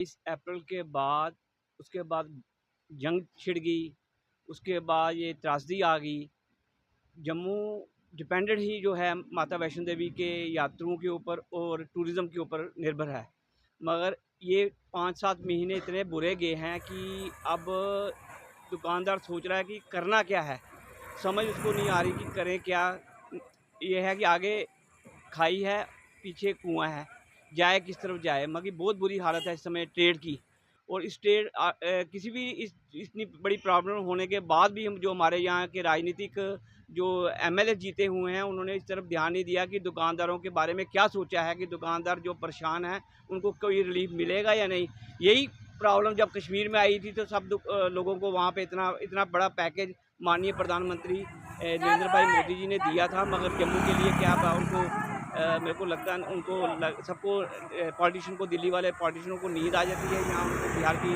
इस अप्रैल के बाद उसके बाद जंग छिड़ गई, उसके बाद ये त्रासदी आ गई। जम्मू डिपेंडेंट ही जो है माता वैष्णो देवी के यात्रियों के ऊपर और टूरिज़्म के ऊपर निर्भर है। मगर ये 5-7 महीने इतने बुरे गए हैं कि अब दुकानदार सोच रहा है कि करना क्या है, समझ उसको नहीं आ रही कि करें क्या। ये है कि आगे खाई है, पीछे कुआं है, जाए किस तरफ जाए। मगर बहुत बुरी हालत है इस समय ट्रेड की। और इस किसी भी इतनी बड़ी प्रॉब्लम होने के बाद भी हम जो हमारे यहाँ के राजनीतिक जो एमएलए जीते हुए हैं, उन्होंने इस तरफ ध्यान नहीं दिया कि दुकानदारों के बारे में क्या सोचा है कि दुकानदार जो परेशान हैं उनको कोई रिलीफ मिलेगा या नहीं। यही प्रॉब्लम जब कश्मीर में आई थी तो सब लोगों को वहाँ पे इतना इतना बड़ा पैकेज माननीय प्रधानमंत्री नरेंद्र भाई मोदी जी ने दिया था। मगर जम्मू के लिए क्या उनको मेरे को लगता है उनको सबको पॉलिटिशियन को, दिल्ली वाले पॉलिटिशियनों को नींद आ जाती है। यहाँ उनको बिहार की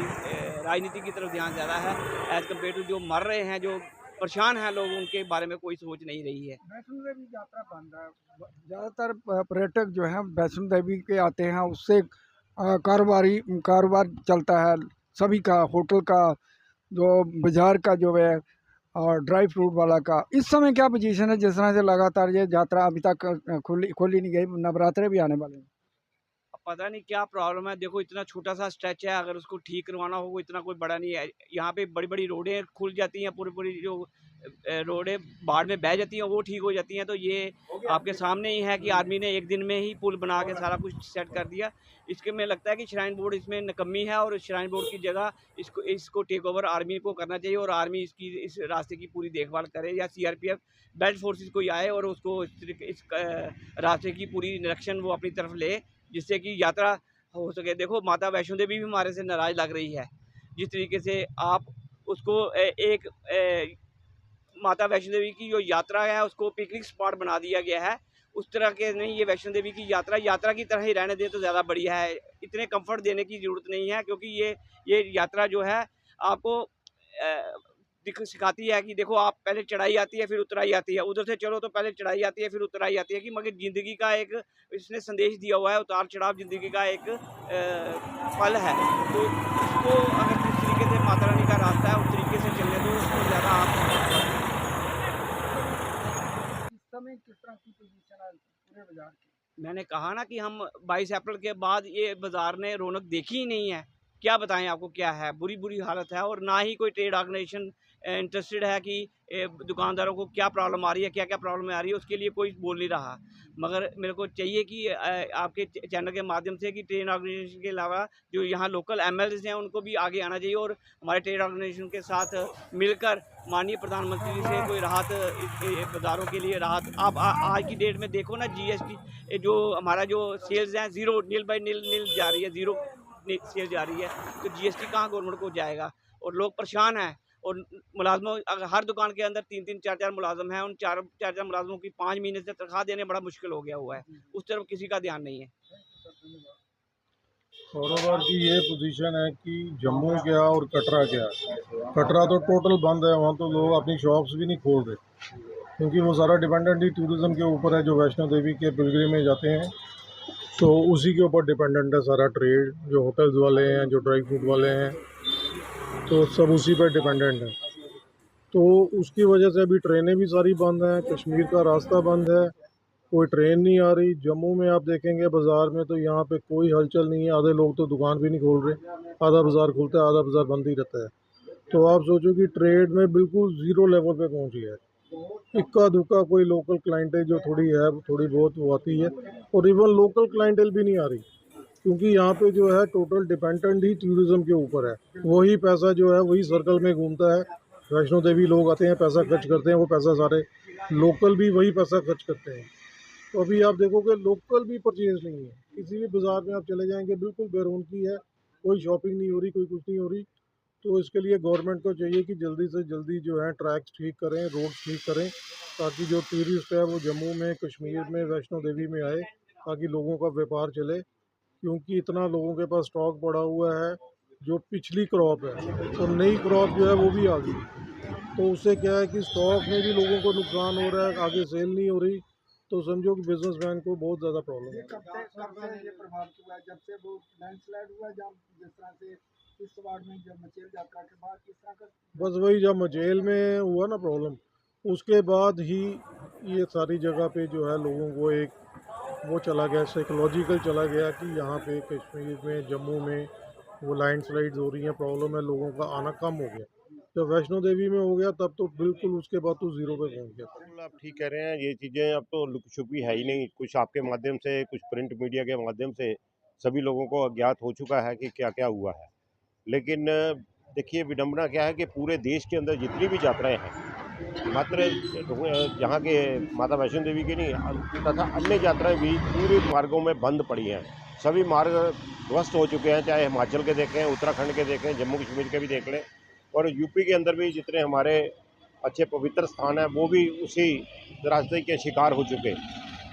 राजनीति की तरफ ध्यान ज़्यादा है एज़ कम्पेयर टू जो मर रहे हैं, जो परेशान हैं लोग, उनके बारे में कोई सोच नहीं रही है। वैष्णो देवी यात्रा बंद है। ज़्यादातर पर्यटक जो हैं वैष्णो देवी के आते हैं, उससे कारोबार चलता है सभी का, होटल का, जो बाजार का जो है, और ड्राई फ्रूट वाला का। इस समय क्या पोजीशन है, जिस तरह से लगातार ये यात्रा अभी तक खोली नहीं गई, नवरात्रे भी आने वाले हैं। अब पता नहीं क्या प्रॉब्लम है। देखो इतना छोटा सा स्ट्रेच है, अगर उसको ठीक करवाना हो इतना कोई बड़ा नहीं है। यहाँ पे बड़ी बड़ी रोडें खुल जाती हैं, पूरी पूरी जो रोडें बाढ़ में बह जाती हैं वो ठीक हो जाती हैं। तो ये आपके सामने ही है कि आर्मी ने एक दिन में ही पुल बना के सारा कुछ सेट कर दिया। इसके में लगता है कि श्राइन बोर्ड इसमें नकम्मी है और श्राइन बोर्ड की जगह इसको टेक ओवर आर्मी को करना चाहिए और आर्मी इस रास्ते की पूरी देखभाल करे, या सीआरपीएफ बेल्ट फोर्सेस कोई आए और उसको इस रास्ते की पूरी निरीक्षण वो अपनी तरफ ले, जिससे कि यात्रा हो सके। देखो माता वैष्णो देवी भी हमारे से नाराज़ लग रही है। जिस तरीके से आप उसको माता वैष्णो देवी की जो यात्रा है उसको पिकनिक स्पॉट बना दिया गया है, उस तरह के नहीं। ये वैष्णो देवी की यात्रा की तरह ही रहने दे तो ज़्यादा बढ़िया है। इतने कंफर्ट देने की ज़रूरत नहीं है, क्योंकि ये यात्रा जो है आपको सिखाती है कि देखो आप पहले चढ़ाई आती है फिर उतराई आती है, उधर से चलो तो पहले चढ़ाई आती है फिर उतराई आती है। कि मगर ज़िंदगी का एक इसने संदेश दिया हुआ है, उतार चढ़ाव ज़िंदगी का एक पल है। तो इसको अगर जिस तरीके से माता रानी का रास्ता है उस तरीके से चलने दो, उसको ज़्यादा आप। इस समय किस तरह की पोजीशन है पूरे बाजार की? मैंने कहा ना कि हम 22 अप्रैल के बाद ये बाज़ार ने रौनक देखी ही नहीं है। क्या बताएँ आपको क्या है, बुरी हालत है। और ना ही कोई ट्रेड ऑर्गेनाइजेशन इंटरेस्टेड है कि दुकानदारों को क्या प्रॉब्लम आ रही है, क्या-क्या प्रॉब्लम आ रही है, उसके लिए कोई बोल नहीं रहा। मगर मेरे को चाहिए कि आपके चैनल के माध्यम से कि ट्रेड ऑर्गेनाइजेशन के अलावा जो यहाँ लोकल एमएलएज़ हैं उनको भी आगे आना चाहिए और हमारे ट्रेड ऑर्गेनाइजेशन के साथ मिलकर माननीय प्रधानमंत्री जी से कोई राहत, बाज़ारों के लिए राहत। आप आज की डेट में देखो ना, जीएसटी जो हमारा जो सेल्स हैं ज़ीरो, नील बाई नील जा रही है, ज़ीरो सेल जा रही है। तो जीएसटी कहाँ गवर्नमेंट को जाएगा? और लोग परेशान हैं। और मुलाज़मों, अगर हर दुकान के अंदर 3-3 4-4 मुलाज़िम हैं, उन 4-4 मुलाज़िमों की 5 महीने से तनख्वाह देने बड़ा मुश्किल हो गया हुआ है। उस तरफ किसी का ध्यान नहीं है। कारोबार की ये पोजीशन है कि जम्मू क्या और कटरा क्या। कटरा तो टोटल बंद है, वहाँ तो लोग अपनी शॉप्स भी नहीं खोल रहे, क्योंकि वो सारा डिपेंडेंट ही टूरिज़्म के ऊपर है। जो वैष्णो देवी के पिलग्रिम में जाते हैं तो उसी के ऊपर डिपेंडेंट है सारा ट्रेड। जो होटल्स वाले हैं, जो ड्राई फ्रूट वाले हैं, तो सब उसी पर डिपेंडेंट है। तो उसकी वजह से अभी ट्रेनें भी सारी बंद हैं, कश्मीर का रास्ता बंद है, कोई ट्रेन नहीं आ रही। जम्मू में आप देखेंगे बाज़ार में तो यहाँ पे कोई हलचल नहीं है, आधे लोग तो दुकान भी नहीं खोल रहे, आधा बाज़ार खुलता है, आधा बाज़ार बंद ही रहता है। तो आप सोचो कि ट्रेड में बिल्कुल ज़ीरो लेवल पे पहुँची है। इक्का दुक्का कोई लोकल क्लाइंटेल जो थोड़ी है, थोड़ी बहुत वो आती है, और इवन लोकल क्लाइंटेल भी नहीं आ रही, क्योंकि यहाँ पे जो है टोटल डिपेंडेंट ही टूरिज़्म के ऊपर है। वही पैसा जो है वही सर्कल में घूमता है। वैष्णो देवी लोग आते हैं, पैसा खर्च करते हैं, वो पैसा सारे लोकल भी वही पैसा खर्च करते हैं। तो अभी आप देखोगे लोकल भी परचेज नहीं है। किसी भी बाज़ार में आप चले जाएंगे बिल्कुल बेरौनकी है, कोई शॉपिंग नहीं हो रही, कोई कुछ नहीं हो रही। तो इसके लिए गवर्नमेंट को चाहिए कि जल्दी से जल्दी जो है ट्रैक्स ठीक करें, रोड्स ठीक करें, ताकि जो टूरिस्ट है वो जम्मू में, कश्मीर में, वैष्णो देवी में आए, ताकि लोगों का व्यापार चले। क्योंकि इतना लोगों के पास स्टॉक पड़ा हुआ है, जो पिछली क्रॉप है, और नई क्रॉप जो है वो भी आ गई। तो उससे क्या है कि स्टॉक में भी लोगों को नुकसान हो रहा है, आगे सेल नहीं हो रही। तो समझो कि बिजनेसमैन को बहुत ज़्यादा प्रॉब्लम ये है। कब से ये प्रभावित हुआ है? जब से वो लैंडस्लाइड हुआ, जब जिस तरह से इस वार्ड में जब मचेल यात्रा के बाद किस तरह का बस वही जब मचेल में हुआ ना प्रॉब्लम, उसके बाद ही ये सारी जगह पे जो है लोगों को एक वो चला गया, साइकोलॉजिकल चला गया कि यहाँ पे कश्मीर में, जम्मू में वो लैंडस्लाइड्स हो रही हैं, प्रॉब्लम है, लोगों का आना कम हो गया। जब वैष्णो देवी में हो गया तब तो बिल्कुल उसके बाद तो ज़ीरो पे पहुँच गया। बिल्कुल आप ठीक कह रहे हैं। ये चीज़ें अब तो लुक छुपी है ही नहीं। कुछ आपके माध्यम से, कुछ प्रिंट मीडिया के माध्यम से सभी लोगों को अज्ञात हो चुका है कि क्या क्या हुआ है। लेकिन देखिए, विडंबना क्या है कि पूरे देश के अंदर जितनी भी यात्राएं हैं, मात्र यहाँ के माता वैष्णो देवी की नहीं तथा अन्य यात्राएं भी पूरे मार्गों में बंद पड़ी हैं। सभी मार्ग ध्वस्त हो चुके हैं, चाहे हिमाचल के देखें, उत्तराखंड के देखें, जम्मू कश्मीर के भी देख लें, और यूपी के अंदर भी जितने हमारे अच्छे पवित्र स्थान हैं वो भी उसी रास्ते के शिकार हो चुके।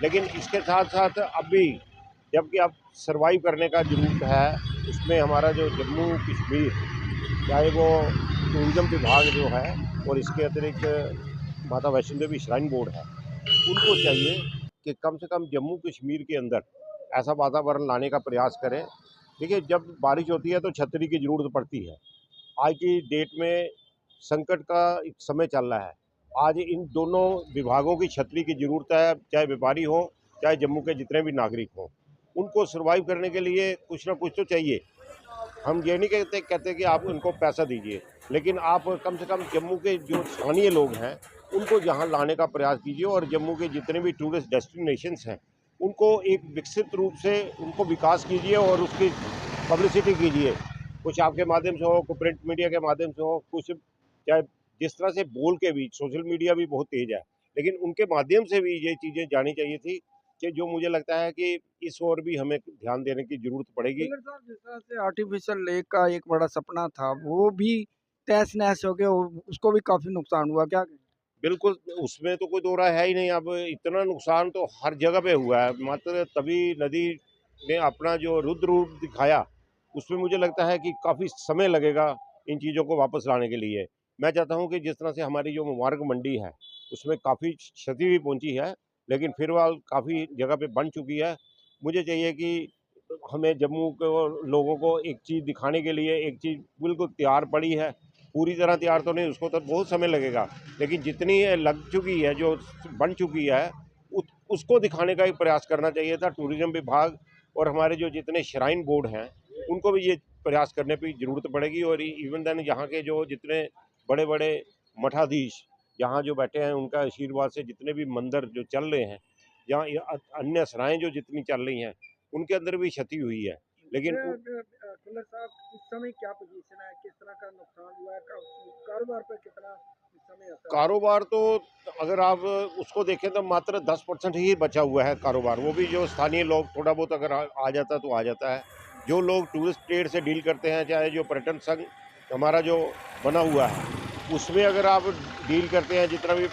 लेकिन इसके साथ साथ अब भी जबकि अब सर्वाइव करने का ज़रूरत है, उसमें हमारा जो जम्मू कश्मीर, चाहे वो टूरिज़्म विभाग जो है और इसके अतिरिक्त माता वैष्णो देवी श्राइन बोर्ड है, उनको चाहिए कि कम से कम जम्मू कश्मीर के अंदर ऐसा वातावरण लाने का प्रयास करें। देखिए, जब बारिश होती है तो छतरी की ज़रूरत पड़ती है। आज की डेट में संकट का एक समय चल रहा है। आज इन दोनों विभागों की छतरी की ज़रूरत है, चाहे व्यापारी हों, चाहे जम्मू के जितने भी नागरिक हों। उनको सर्वाइव करने के लिए कुछ ना कुछ तो चाहिए। हम ये नहीं कहते कि आप उनको पैसा दीजिए, लेकिन आप कम से कम जम्मू के जो स्थानीय लोग हैं, उनको यहाँ लाने का प्रयास कीजिए और जम्मू के जितने भी टूरिस्ट डेस्टिनेशंस हैं, उनको एक विकसित रूप से उनको विकास कीजिए और उसकी पब्लिसिटी कीजिए। कुछ आपके माध्यम से हो, कुछ प्रिंट मीडिया के माध्यम से हो, कुछ चाहे जिस तरह से बोल के भी, सोशल मीडिया भी बहुत तेज़ है, लेकिन उनके माध्यम से भी ये चीज़ें जानी चाहिए थी कि जो मुझे लगता है कि इस ओर भी हमें ध्यान देने की ज़रूरत पड़ेगी। खिल्लर साहब, जिस तरह से आर्टिफिशियल लेक का एक बड़ा सपना था, वो भी तहस नहस हो गया, उसको भी काफी नुकसान हुआ, क्या कहें? बिल्कुल, उसमें तो कोई दो राय है ही नहीं। अब इतना नुकसान तो हर जगह पे हुआ है, मात्र तभी नदी ने अपना जो रुद्र रूप दिखाया, उसमें मुझे लगता है कि काफ़ी समय लगेगा इन चीज़ों को वापस लाने के लिए। मैं चाहता हूँ कि जिस तरह से हमारी जो मुबारक मंडी है, उसमें काफ़ी क्षति भी पहुँची है, लेकिन फिर वह काफ़ी जगह पे बन चुकी है। मुझे चाहिए कि हमें जम्मू को लोगों को एक चीज़ दिखाने के लिए एक चीज़ बिल्कुल तैयार पड़ी है। पूरी तरह तैयार तो नहीं, उसको तो बहुत समय लगेगा, लेकिन जितनी ये लग चुकी है, जो बन चुकी है, उसको दिखाने का ही प्रयास करना चाहिए था टूरिज़्म विभाग और हमारे जो जितने श्राइन बोर्ड हैं, उनको भी ये प्रयास करने की ज़रूरत पड़ेगी। और इवन देन यहाँ के जो जितने बड़े बड़े मठाधीश यहाँ जो बैठे हैं, उनका आशीर्वाद से जितने भी मंदिर जो चल रहे हैं, यहाँ अन्य सराएँ जो जितनी चल रही हैं, उनके अंदर भी क्षति हुई है। लेकिन खिल्लर साहब, इस समय क्या पोजीशन है, किस तरह का नुकसान हुआ है, कारोबार पर कितना इस समय असर है? कारोबार तो अगर आप उसको देखें तो मात्र 10% ही बचा हुआ है कारोबार। वो भी जो स्थानीय लोग थोड़ा बहुत अगर आ जाता तो आ जाता है। जो लोग टूरिस्ट ट्रेड से डील करते हैं, चाहे जो पर्यटन संघ हमारा जो बना हुआ है, उसमें अगर आप डील करते हैं, जितना भी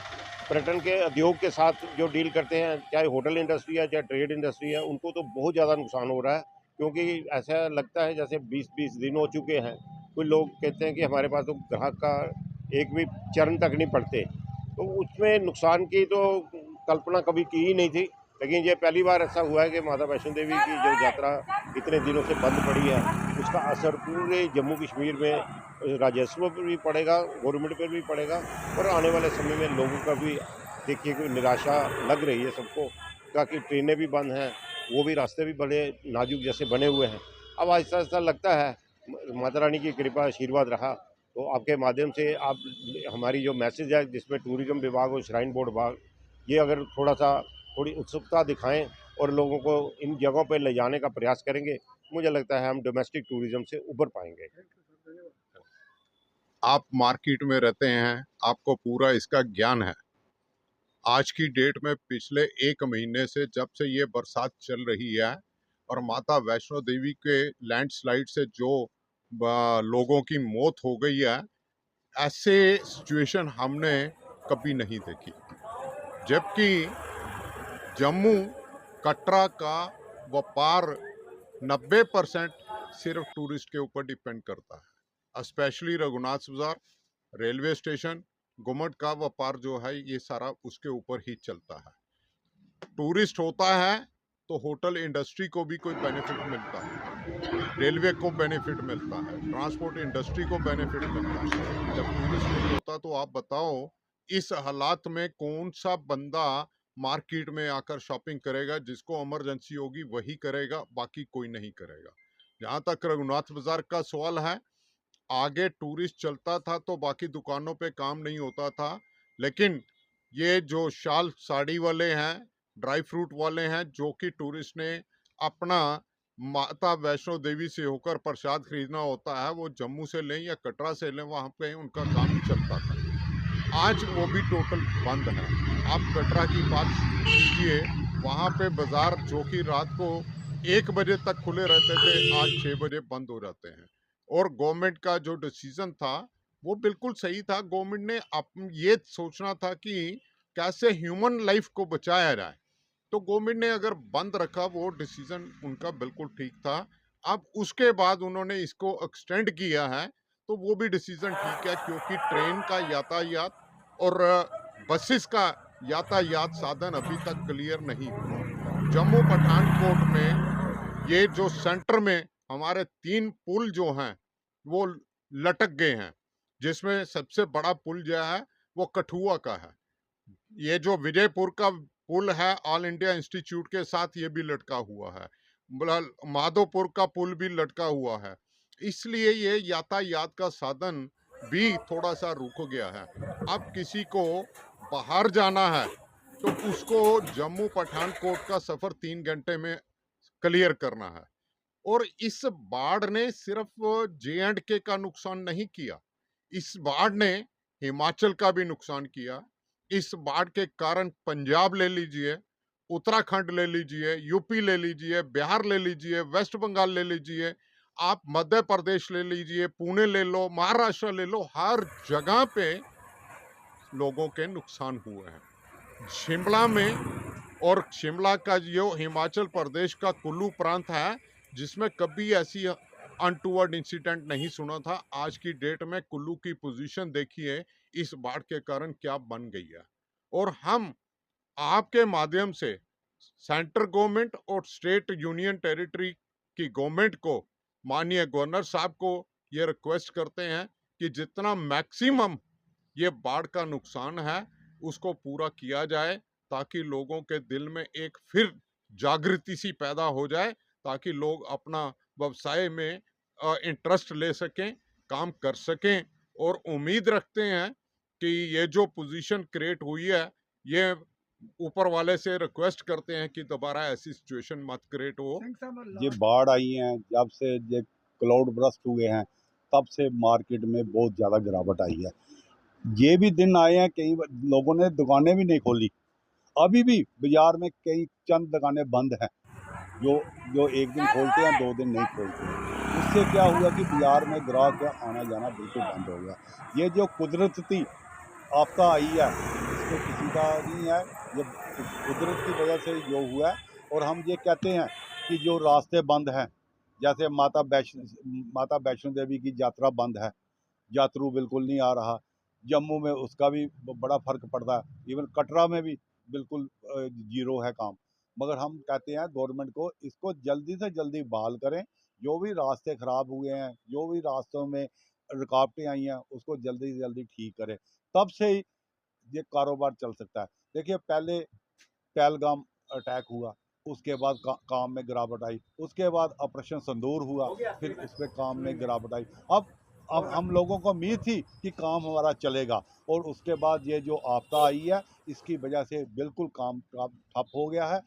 पर्यटन के उद्योग के साथ जो डील करते हैं, चाहे होटल इंडस्ट्री है, चाहे ट्रेड इंडस्ट्री है, उनको तो बहुत ज़्यादा नुकसान हो रहा है। क्योंकि ऐसा लगता है जैसे 20-20 दिन हो चुके हैं। कुछ लोग कहते हैं कि हमारे पास तो ग्राहक का एक भी चरण तक नहीं पड़ते। तो उसमें नुकसान की तो कल्पना कभी की ही नहीं थी, लेकिन ये पहली बार ऐसा हुआ है कि माता वैष्णो देवी की जो यात्रा इतने दिनों से बंद पड़ी है, उसका असर पूरे जम्मू कश्मीर में राजस्व पर भी पड़ेगा, गवर्नमेंट पर भी पड़ेगा, और आने वाले समय में लोगों का भी देखिए कोई निराशा लग रही है सबको, ताकि ट्रेनें भी बंद हैं, वो भी रास्ते भी बड़े नाजुक जैसे बने हुए हैं। अब आहिस्ता आहिस्ता लगता है माता रानी की कृपा आशीर्वाद रहा तो आपके माध्यम से आप हमारी जो मैसेज है, जिसमें टूरिज़्म विभाग और श्राइन बोर्ड विभाग ये अगर थोड़ी उत्सुकता दिखाएं और लोगों को इन जगहों पर ले जाने का प्रयास करेंगे, मुझे लगता है हम डोमेस्टिक टूरिज़्म से उभर पाएंगे। आप मार्केट में रहते हैं, आपको पूरा इसका ज्ञान है। आज की डेट में पिछले 1 महीने से जब से ये बरसात चल रही है और माता वैष्णो देवी के लैंडस्लाइड से जो लोगों की मौत हो गई है, ऐसे सिचुएशन हमने कभी नहीं देखी। जबकि जम्मू कटरा का व्यापार 90% सिर्फ टूरिस्ट के ऊपर डिपेंड करता है। स्पेशली रघुनाथ बाजार, रेलवे स्टेशन, घुमट का व्यापार जो है, ये सारा उसके ऊपर ही चलता है। टूरिस्ट होता है तो होटल इंडस्ट्री को भी कोई बेनिफिट मिलता है, रेलवे को बेनिफिट मिलता है, ट्रांसपोर्ट इंडस्ट्री को बेनिफिट मिलता है। जब टूरिस्ट नहीं होता तो आप बताओ इस हालात में कौन सा बंदा मार्केट में आकर शॉपिंग करेगा? जिसको इमरजेंसी होगी वही करेगा, बाकी कोई नहीं करेगा। जहाँ तक रघुनाथ बाजार का सवाल है, आगे टूरिस्ट चलता था तो बाकी दुकानों पे काम नहीं होता था, लेकिन ये जो शाल साड़ी वाले हैं, ड्राई फ्रूट वाले हैं, जो कि टूरिस्ट ने अपना माता वैष्णो देवी से होकर प्रसाद खरीदना होता है, वो जम्मू से लें या कटरा से लें, वहाँ पे उनका काम चलता था। आज वो भी टोटल बंद है। आप कटरा की बात कीजिए, वहाँ पे बाजार जो कि रात को 1 बजे तक खुले रहते थे, आज 6 बजे बंद हो जाते हैं। और गवर्नमेंट का जो डिसीजन था वो बिल्कुल सही था। गवर्नमेंट ने ये सोचना था कि कैसे ह्यूमन लाइफ को बचाया जाए, तो गवर्नमेंट ने अगर बंद रखा, वो डिसीजन उनका बिल्कुल ठीक था। अब उसके बाद उन्होंने इसको एक्सटेंड किया है, तो वो भी डिसीजन ठीक है, क्योंकि ट्रेन का यातायात और बसेस का यातायात साधन अभी तक क्लियर नहीं हुआ। जम्मू पठानकोट में ये जो सेंटर में हमारे 3 पुल जो हैं वो लटक गए हैं, जिसमें सबसे बड़ा पुल जो है वो कठुआ का है। ये जो विजयपुर का पुल है, ऑल इंडिया इंस्टीट्यूट के साथ ये भी लटका हुआ है। माधोपुर का पुल भी लटका हुआ है। इसलिए ये यातायात का साधन भी थोड़ा सा रुक गया है। अब किसी को बाहर जाना है तो उसको जम्मू पठानकोट का सफर 3 घंटे में क्लियर करना है। और इस बाढ़ ने सिर्फ J&K का नुकसान नहीं किया, इस बाढ़ ने हिमाचल का भी नुकसान किया। इस बाढ़ के कारण पंजाब ले लीजिए, उत्तराखंड ले लीजिए, यूपी ले लीजिए, बिहार ले लीजिए, वेस्ट बंगाल ले लीजिए, आप मध्य प्रदेश ले लीजिए, पुणे ले लो, महाराष्ट्र ले लो, हर जगह पे लोगों के नुकसान हुए हैं। शिमला में, और शिमला का जो हिमाचल प्रदेश का कुल्लू प्रांत है, जिसमें कभी ऐसी अनटूवर्ड इंसिडेंट नहीं सुना था, आज की डेट में कुल्लू की पोजीशन देखिए इस बाढ़ के कारण क्या बन गई है। और हम आपके माध्यम से सेंट्रल गवर्नमेंट और स्टेट यूनियन टेरिटरी की गवर्नमेंट को, माननीय गवर्नर साहब को ये रिक्वेस्ट करते हैं कि जितना मैक्सिमम ये बाढ़ का नुकसान है उसको पूरा किया जाए, ताकि लोगों के दिल में एक फिर जागृति सी पैदा हो जाए, ताकि लोग अपना व्यवसाय में इंटरेस्ट ले सकें, काम कर सकें। और उम्मीद रखते हैं कि ये जो पोजीशन क्रिएट हुई है, ये ऊपर वाले से रिक्वेस्ट करते हैं कि दोबारा ऐसी सिचुएशन मत क्रिएट हो। ये बाढ़ आई हैं, जब से ये क्लाउड बर्स्ट हुए हैं, तब से मार्केट में बहुत ज़्यादा गिरावट आई है। ये भी दिन आए हैं कई लोगों ने दुकानें भी नहीं खोली, अभी भी बाजार में कई चंद दुकानें बंद हैं, जो एक दिन खोलते हैं, 2 दिन नहीं खोलते। उससे क्या हुआ कि बाजार में ग्राहक का आना जाना बिल्कुल बंद हो गया। ये जो कुदरती आपदा आई है, इसको किसी का नहीं है, ये कुदरत की वजह से जो हुआ है। और हम ये कहते हैं कि जो रास्ते बंद हैं, जैसे माता वैष्णो देवी की यात्रा बंद है, यात्रु बिल्कुल नहीं आ रहा। जम्मू में उसका भी बड़ा फ़र्क पड़ता है, इवन कटरा में भी बिल्कुल जीरो है काम। मगर हम कहते हैं गवर्नमेंट को इसको जल्दी से जल्दी बहाल करें। जो भी रास्ते ख़राब हुए हैं, जो भी रास्तों में रुकावटें आई हैं, उसको जल्दी से जल्दी ठीक करें, तब से ही ये कारोबार चल सकता है। देखिए, पहले पहलगाम अटैक हुआ, उसके बाद काम में गिरावट आई, उसके बाद ऑपरेशन सिंदूर हुआ, फिर उसमें काम में गिरावट आई। अब हम लोगों को उम्मीद थी कि काम हमारा चलेगा, और उसके बाद ये जो आपदा आई है, इसकी वजह से बिल्कुल काम ठप हो गया है।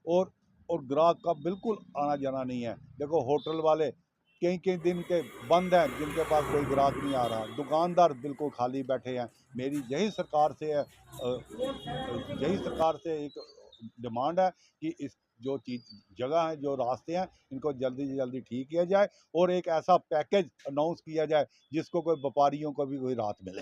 और ग्राहक का बिल्कुल आना जाना नहीं है। देखो, होटल वाले कई दिन के बंद हैं, जिनके पास कोई ग्राहक नहीं आ रहा। दुकानदार बिल्कुल खाली बैठे हैं। मेरी यही सरकार से है, यही सरकार से एक डिमांड है कि इस जो जगह है, जो रास्ते हैं, इनको जल्दी से जल्दी ठीक किया जाए, और एक ऐसा पैकेज अनाउंस किया जाए जिसको कोई व्यापारियों को भी कोई राहत मिले।